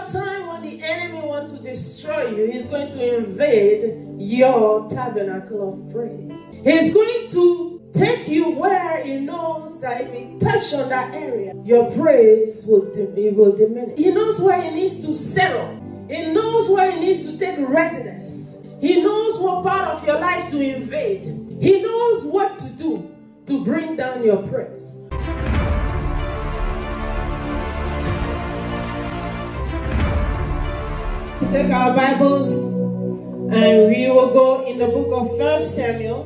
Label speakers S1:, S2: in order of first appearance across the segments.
S1: of time when the enemy wants to destroy you, he's going to invade your tabernacle of praise. He's going to take you where he knows that if he touches on that area, your praise will diminish. He knows where he needs to settle. He knows where he needs to take residence. He knows what part of your life to invade. He knows what to do to bring down your praise. Take our Bibles and we will go in the book of 1 Samuel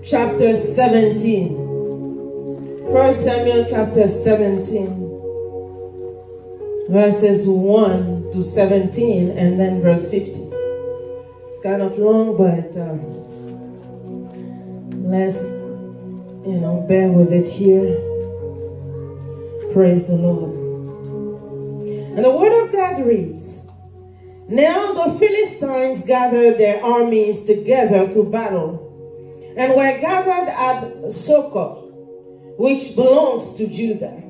S1: chapter 17. 1 Samuel chapter 17 verses 1 to 17 and then verse 50. It's kind of long, but let's bear with it here. Praise the Lord. And the word of God reads, "Now the Philistines gathered their armies together to battle, and were gathered at Succoth, which belongs to Judah.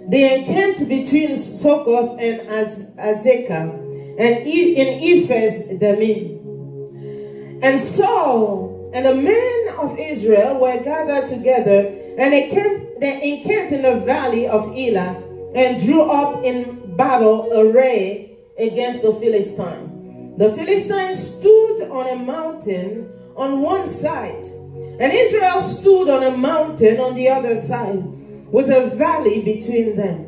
S1: They encamped between Succoth and Azekah, and in Ephes Dammim. And Saul and the men of Israel were gathered together, and they encamped in the valley of Elah, and drew up in battle array against the Philistines. The Philistines stood on a mountain on one side, and Israel stood on a mountain on the other side, with a valley between them.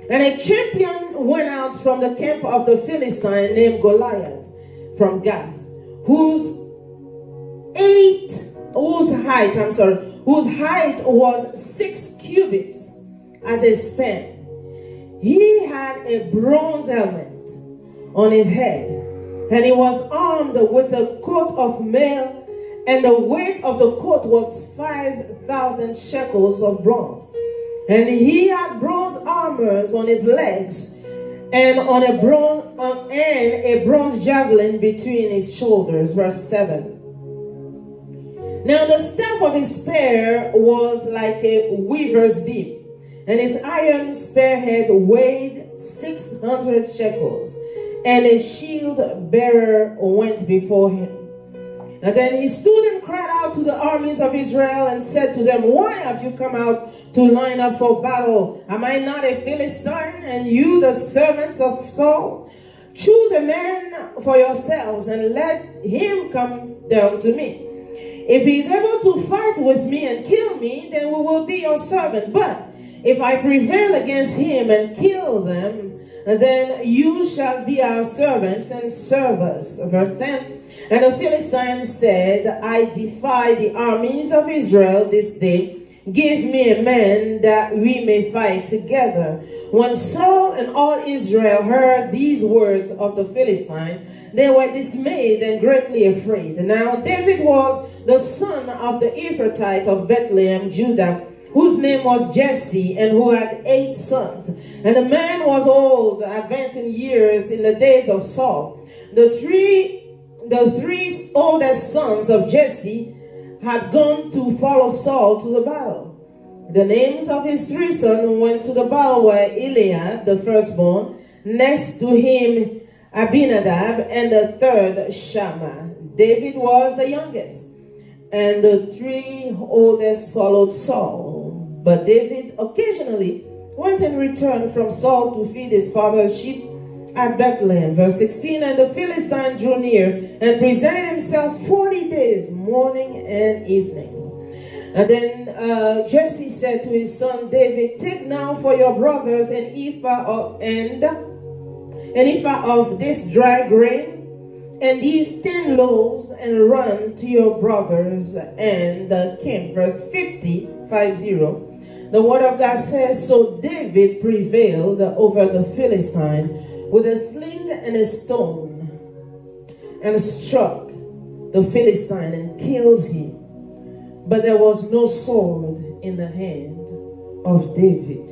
S1: And a champion went out from the camp of the Philistine named Goliath from Gath, whose height was 6 cubits as a span. He had a bronze helmet on his head, and he was armed with a coat of mail, and the weight of the coat was 5,000 shekels of bronze. And he had bronze armors on his legs, and a bronze javelin between his shoulders." Verse 7. "Now the staff of his spear was like a weaver's beam, and his iron spearhead weighed 600 shekels. And a shield bearer went before him. And then he stood and cried out to the armies of Israel and said to them, 'Why have you come out to line up for battle? Am I not a Philistine, and you the servants of Saul? Choose a man for yourselves and let him come down to me. If he is able to fight with me and kill me, then we will be your servant. But if I prevail against him and kill them, then you shall be our servants and serve us." Verse 10. "And the Philistines said, 'I defy the armies of Israel this day. Give me a man that we may fight together.' When Saul and all Israel heard these words of the Philistine, they were dismayed and greatly afraid. Now David was the son of the Ephrathite of Bethlehem, Judah, whose name was Jesse, and who had 8 sons. And the man was old, advanced in years in the days of Saul. The three oldest sons of Jesse had gone to follow Saul to the battle. The names of his 3 sons who went to the battle were Eliab, the firstborn, next to him Abinadab, and the third Shammah. David was the youngest, and the 3 oldest followed Saul. But David occasionally went and returned from Saul to feed his father's sheep at Bethlehem." Verse 16. "And the Philistine drew near and presented himself 40 days, morning and evening. And then Jesse said to his son David, 'Take now for your brothers an ephah of this dry grain, and these 10 loaves, and run to your brothers and camp.'" Verse 50. The word of God says, "So David prevailed over the Philistine with a sling and a stone, and struck the Philistine and killed him. But there was no sword in the hand of David."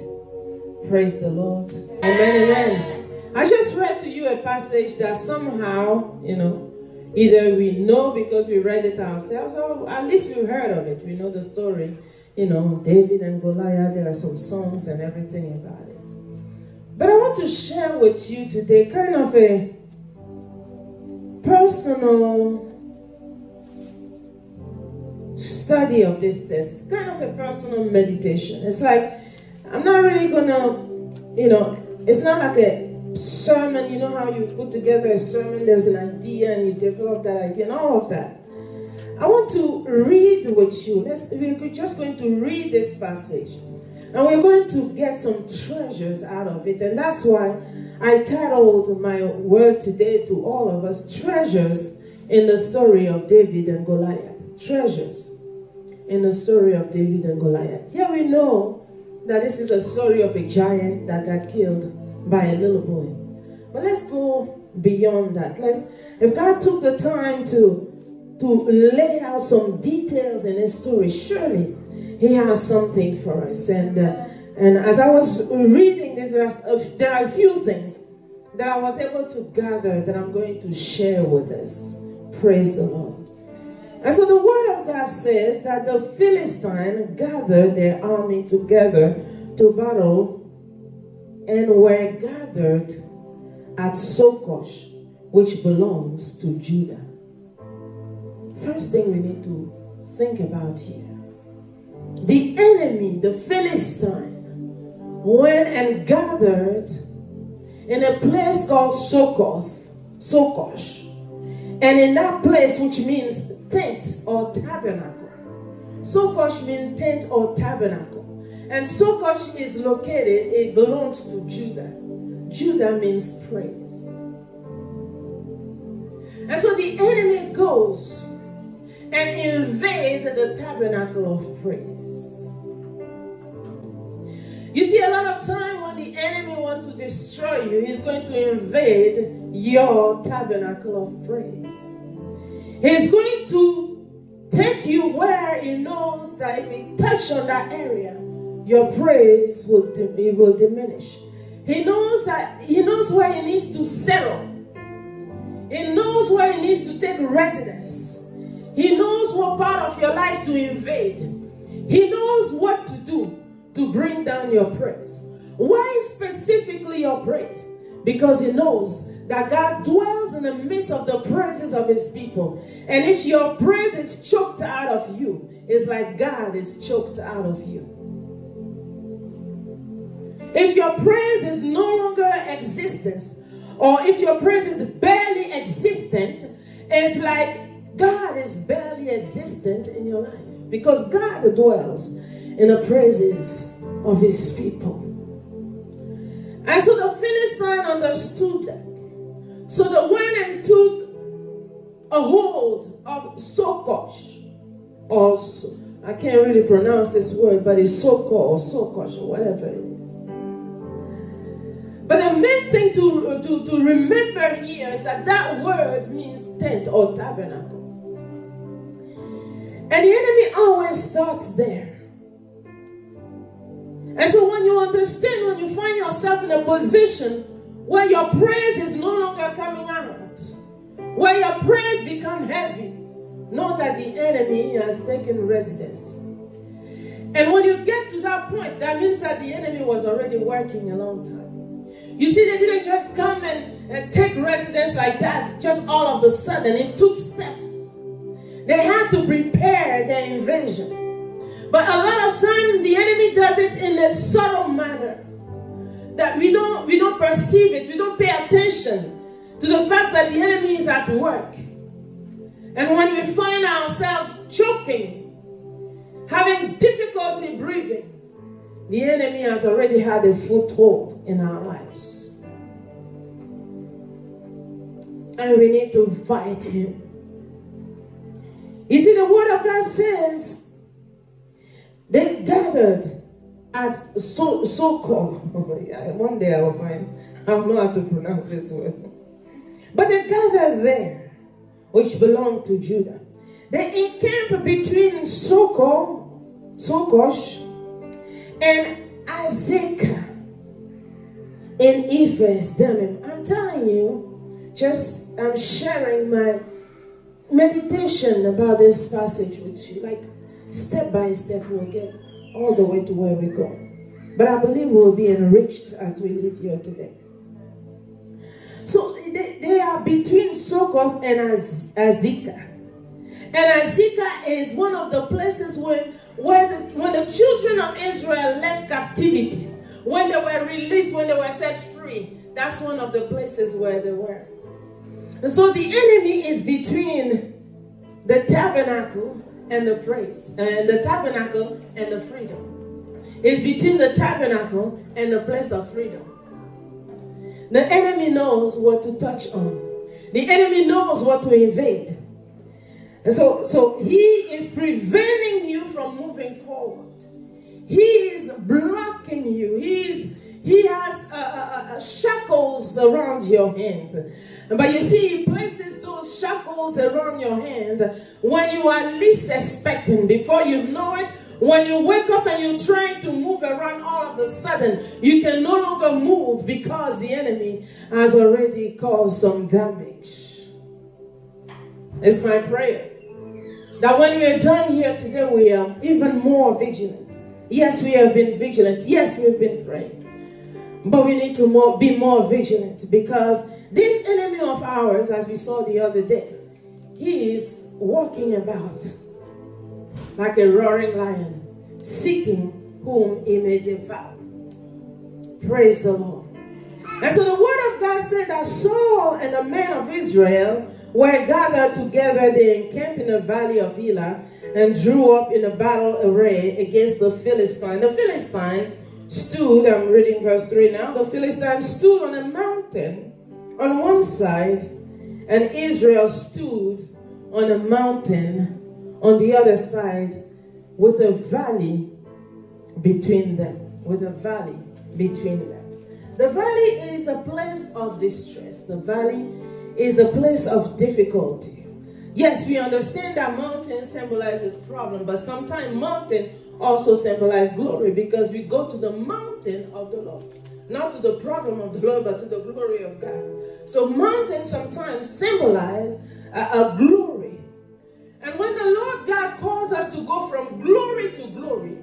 S1: Praise the Lord. Amen, amen. I just read to you a passage that somehow, either we know because we read it ourselves, or at least we heard of it. We know the story. David and Goliath, there are some songs and everything about it. But I want to share with you today kind of a personal study of this text, kind of a personal meditation. It's like, I'm not really gonna, it's not like a sermon. You know how you put together a sermon, there's an idea and you develop that idea and all of that. I want to read with you. We're just going to read this passage. And we're going to get some treasures out of it. And that's why I titled my word today to all of us, Treasures in the Story of David and Goliath. Treasures in the story of David and Goliath. Here we know that this is a story of a giant that got killed by a little boy. But let's go beyond that. If God took the time to lay out some details in his story, surely he has something for us. And as I was reading this, there are a few things that I was able to gather that I'm going to share with us. Praise the Lord. And so the word of God says that the Philistines gathered their army together to battle and were gathered at Sokosh, which belongs to Judah. First thing we need to think about here. The enemy, the Philistine, went and gathered in a place called Sokosh. And in that place, which means tent or tabernacle. Sokosh means tent or tabernacle. And Sokosh is located, it belongs to Judah. Judah means praise. And so the enemy goes and invade the tabernacle of praise. You see, a lot of time when the enemy wants to destroy you, he's going to invade your tabernacle of praise. He's going to take you where he knows that if he touches on that area, your praise will diminish. He knows where he needs to settle. He knows where he needs to take residence. He knows what part of your life to invade. He knows what to do to bring down your praise. Why specifically your praise? Because he knows that God dwells in the midst of the praises of his people. And if your praise is choked out of you, it's like God is choked out of you. If your praise is no longer existent, or if your praise is barely existent, it's like God is barely existent in your life. Because God dwells in the praises of his people. And so the Philistine understood that. So they went and took a hold of Sokosh. Or, I can't really pronounce this word, but it's Soko or Sokosh or whatever it is. But the main thing to remember here is that that word means tent or tabernacle. And the enemy always starts there. And so when you understand, when you find yourself in a position where your praise is no longer coming out, where your praise becomes heavy, know that the enemy has taken residence. And when you get to that point, that means that the enemy was already working a long time. You see, they didn't just come and take residence like that, just all of a sudden. It took steps. They had to prepare their invasion. But a lot of time, the enemy does it in a subtle manner that we don't perceive it. We don't pay attention to the fact that the enemy is at work. And when we find ourselves choking, having difficulty breathing, the enemy has already had a foothold in our lives. And we need to fight him. You see, the word of God says, they gathered at Sokosh. One day I will find, I don't know how to pronounce this word. But they gathered there, which belonged to Judah. They encamped between Sokosh and Azekah in Ephes Dammim. I'm telling you, I'm sharing my meditation about this passage with you. Like, step by step, we'll get all the way to where we're going. But I believe we'll be enriched as we live here today. So they are between Succoth and Azekah. And Azekah is one of the places when the children of Israel left captivity, when they were released, when they were set free. That's one of the places where they were. And so the enemy is between the tabernacle and the praise, and the tabernacle and the freedom. It's between the tabernacle and the place of freedom. The enemy knows what to touch on. The enemy knows what to invade. And so he is preventing you from moving forward. He is blocking you. He has shackles around your hand. But you see, he places those shackles around your hand when you are least expecting. Before you know it, when you wake up and you're trying to move around, all of a sudden, you can no longer move because the enemy has already caused some damage. It's my prayer that when we are done here today, we are even more vigilant. Yes, we have been vigilant. Yes, we've been praying. But we need to be more vigilant, because this enemy of ours, as we saw the other day, he is walking about like a roaring lion, seeking whom he may devour. Praise the Lord. And so the word of God said that Saul and the men of Israel were gathered together. They encamped in the valley of Elah and drew up in a battle array against the Philistine. The Philistine stood, I'm reading verse 3 now, the Philistine stood on a mountain on one side, and Israel stood on a mountain on the other side, with a valley between them. With a valley between them. The valley is a place of distress. The valley is a place of difficulty. Yes, we understand that mountain symbolizes problem, but sometimes mountain also symbolize glory, because we go to the mountain of the Lord. Not to the problem of the Lord, but to the glory of God. So mountains sometimes symbolize a glory. And when the Lord God calls us to go from glory to glory,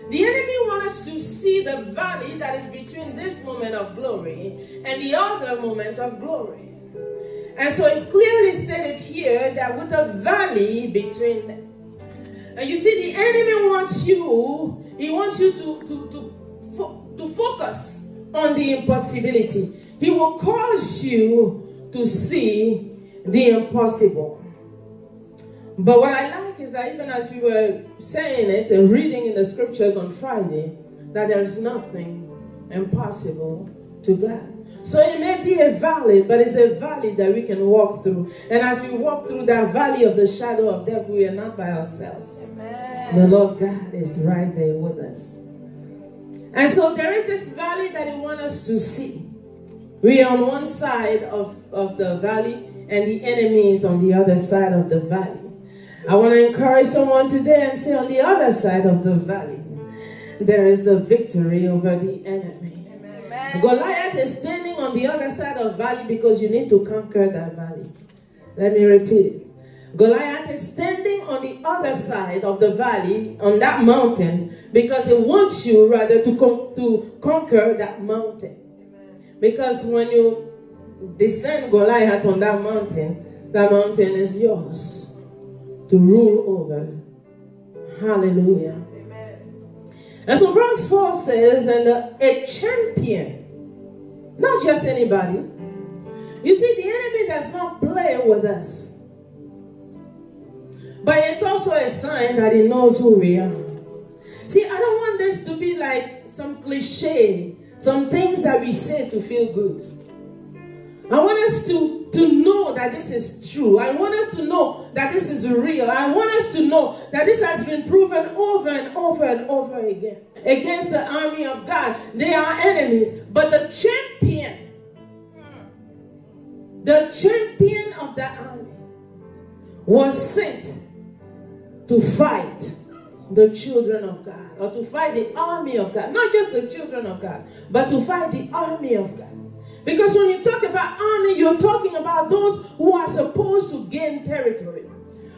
S1: the enemy wants us to see the valley that is between this moment of glory and the other moment of glory. And so it's clearly stated here that with a valley between them. And you see, the enemy wants you, he wants you to focus on the impossibility. He will cause you to see the impossible. But what I like is that even as we were saying it and reading in the scriptures on Friday, that there is nothing impossible to God. So it may be a valley, but it's a valley that we can walk through. And as we walk through that valley of the shadow of death, we are not by ourselves. Amen. The Lord God is right there with us. And so there is this valley that He wants us to see. We are on one side of the valley, and the enemy is on the other side of the valley. I want to encourage someone today and say, on the other side of the valley, there is the victory over the enemy. Amen. Goliath is standing on the other side of the valley because you need to conquer that valley. Let me repeat it. Goliath is standing on the other side of the valley, on that mountain, because he wants you rather to conquer that mountain. Because when you descend Goliath on that mountain is yours to rule over. Hallelujah. Amen. And so verse 4 says, and a champion, not just anybody. You see, the enemy does not play with us. But it's also a sign that he knows who we are. See, I don't want this to be like some cliche, some things that we say to feel good. I want us to know that this is true. I want us to know that this is real. I want us to know that this has been proven over and over and over again. Against the army of God, they are enemies. But the champion of the army was sent to fight the children of God, or to fight the army of God. Not just the children of God, but to fight the army of God. Because when you talk about army, you're talking about those who are supposed to gain territory.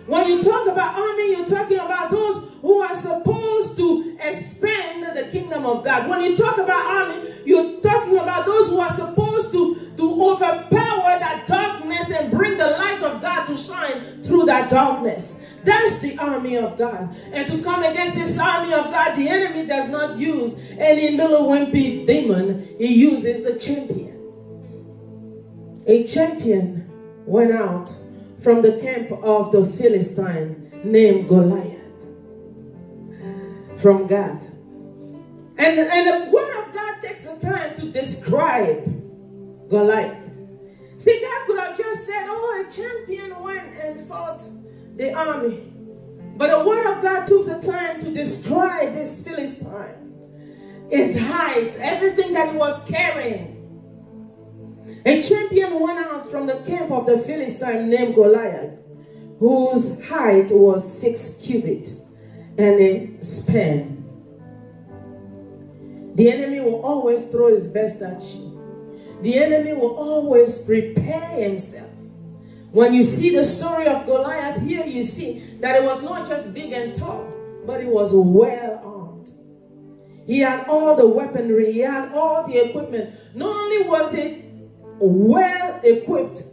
S1: When you talk about army, you're talking about those who are supposed to expand the kingdom of God. When you talk about army, you're talking about those who are supposed to overpower that darkness and bring the light of God to shine through that darkness. That's the army of God. And to come against this army of God, the enemy does not use any little wimpy demon. He uses the champion. A champion went out from the camp of the Philistine named Goliath from Gath. And the word of God takes the time to describe Goliath. See, God could have just said, oh, a champion went and fought the army. But the word of God took the time to describe this Philistine, his height, everything that he was carrying. A champion went out from the camp of the Philistine named Goliath, whose height was 6 cubits and a span. The enemy will always throw his best at you. The enemy will always prepare himself. When you see the story of Goliath here, you see that it was not just big and tall, but he was well armed. He had all the weaponry, he had all the equipment. Not only was it well equipped,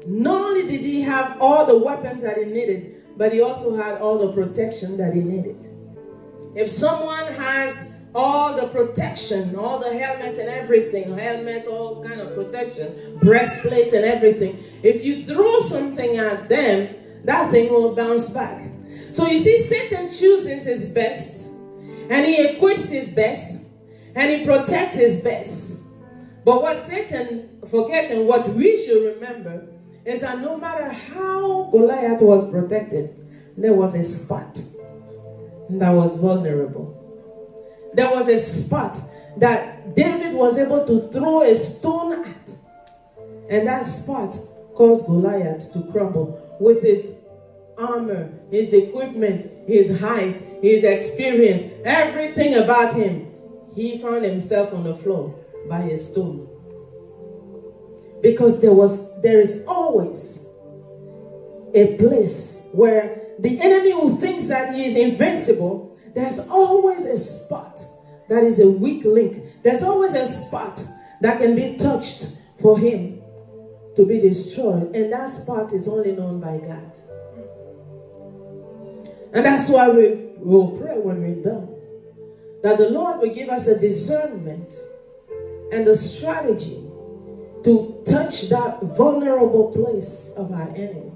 S1: not only did he have all the weapons that he needed, but he also had all the protection that he needed. If someone has all the protection, all the helmet and everything, helmet, all kind of protection, breastplate and everything, if you throw something at them, that thing will bounce back. So you see, Satan chooses his best, and he equips his best, and he protects his best. But what Satan forgets, and what we should remember, is that no matter how Goliath was protected, there was a spot that was vulnerable. There was a spot that David was able to throw a stone at. And that spot caused Goliath to crumble with his armor, his equipment, his height, his experience, everything about him. He found himself on the floor by a stone. Because there is always a place where the enemy who thinks that he is invincible, there's always a spot that is a weak link. There's always a spot that can be touched for him to be destroyed. And that spot is only known by God. And that's why we will pray when we're done, that the Lord will give us a discernment and the strategy to touch that vulnerable place of our enemy.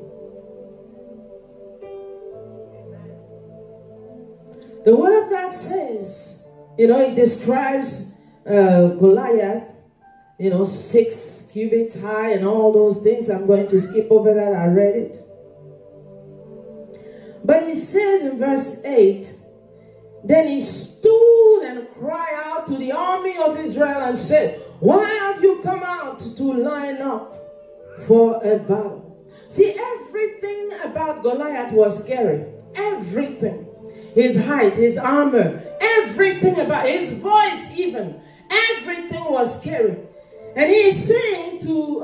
S1: The word of God says, it describes Goliath, 6 cubits high and all those things. I'm going to skip over that. I read it. But he says in verse 8, then he stood and cried out to the army of Israel and said, why have you come out to line up for a battle? See, everything about Goliath was scary. Everything. His height, his armor, everything about his voice even. Everything was scary. And he is saying to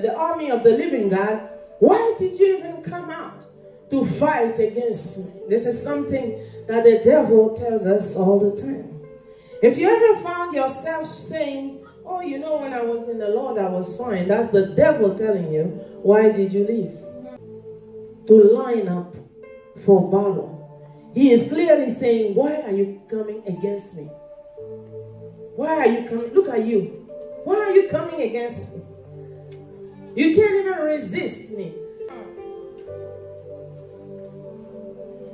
S1: the army of the living God, why did you even come out to fight against me? This is something that the devil tells us all the time. If you ever found yourself saying, oh, when I was in the Lord, I was fine. That's the devil telling you, why did you leave? To line up for battle. He is clearly saying, why are you coming against me? Why are you coming? Look at you. Why are you coming against me? You can't even resist me.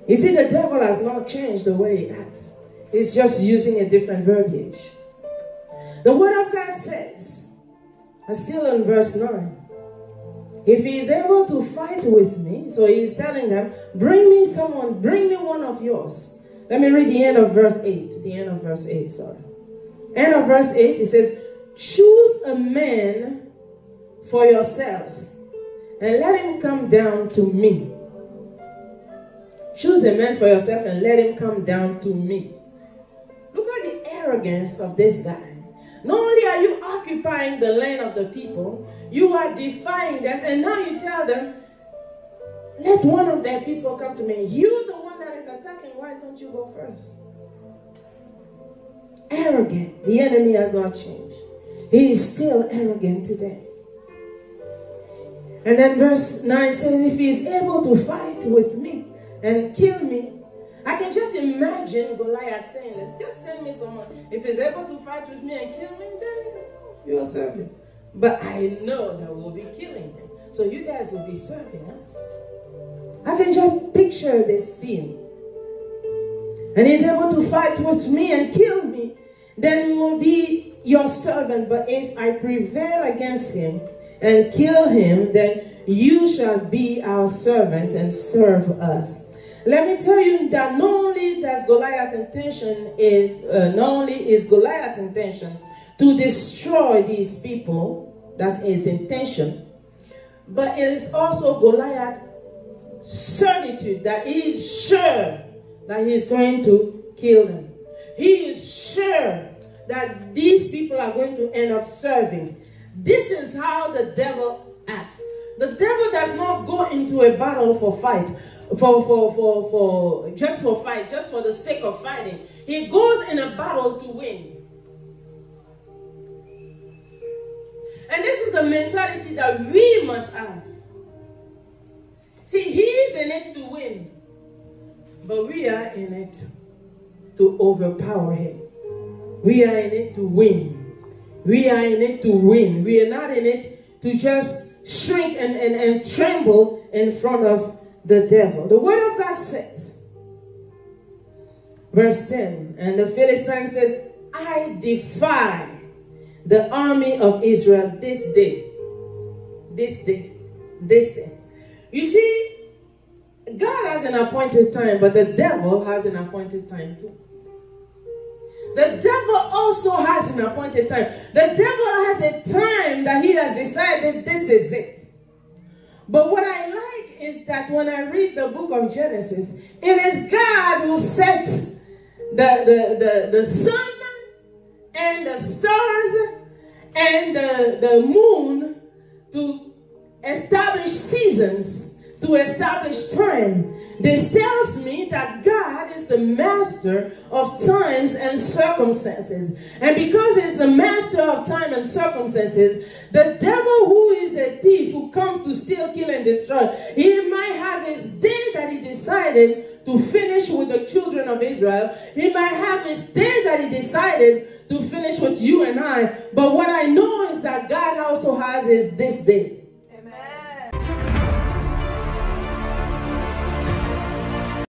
S1: You see, the devil has not changed the way he acts. He's just using a different verbiage. The word of God says, and still in verse 9, if he is able to fight with me, so he is telling them, bring me someone, bring me one of yours. Let me read the end of verse 8. The end of verse 8, sorry. End of verse 8, it says, choose a man for yourselves and let him come down to me. Choose a man for yourself and let him come down to me. Look at the arrogance of this guy. Not only are you occupying the land of the people, you are defying them, and now you tell them, let one of their people come to me. You, the one that is attacking, why don't you go first? Arrogant. The enemy has not changed. He is still arrogant today. And then verse 9 says, if he is able to fight with me and kill me, I can just imagine Goliath saying this. Just send me someone. If he's able to fight with me and kill me, then you will serve him. But I know that we'll be killing him. So you guys will be serving us. I can just picture this scene. And he's able to fight with me and kill me, then we will be your servant. But if I prevail against him and kill him, then you shall be our servant and serve us. Let me tell you that not only is Goliath's intention to destroy these people, that's his intention, but it is also Goliath's certitude that he is sure that he is going to kill them. He is sure that these people are going to end up serving. This is how the devil acts. The devil does not go into a battle for fight, just for the sake of fighting. He goes in a battle to win. And this is a mentality that we must have. See, he's in it to win, but we are in it to overpower him. We are in it to win. We are in it to win. We are not in it to just shrink and tremble in front of the devil. The word of God says, verse 10, and the Philistine said, I defy the army of Israel this day. This day. This day. You see, God has an appointed time, but the devil has an appointed time too. The devil also has an appointed time. The devil has a time that he has decided this is it. But what I like is that when I read the book of Genesis, it is God who set the sun and the stars and the moon to establish seasons, to establish time. This tells me that God is the master of times and circumstances. And because he's the master of time and circumstances, the devil, who is a thief, who comes to steal, kill, and destroy, he might have his day that he decided to finish with the children of Israel. He might have his day that he decided to finish with you and I. But what I know is that God also has his this day.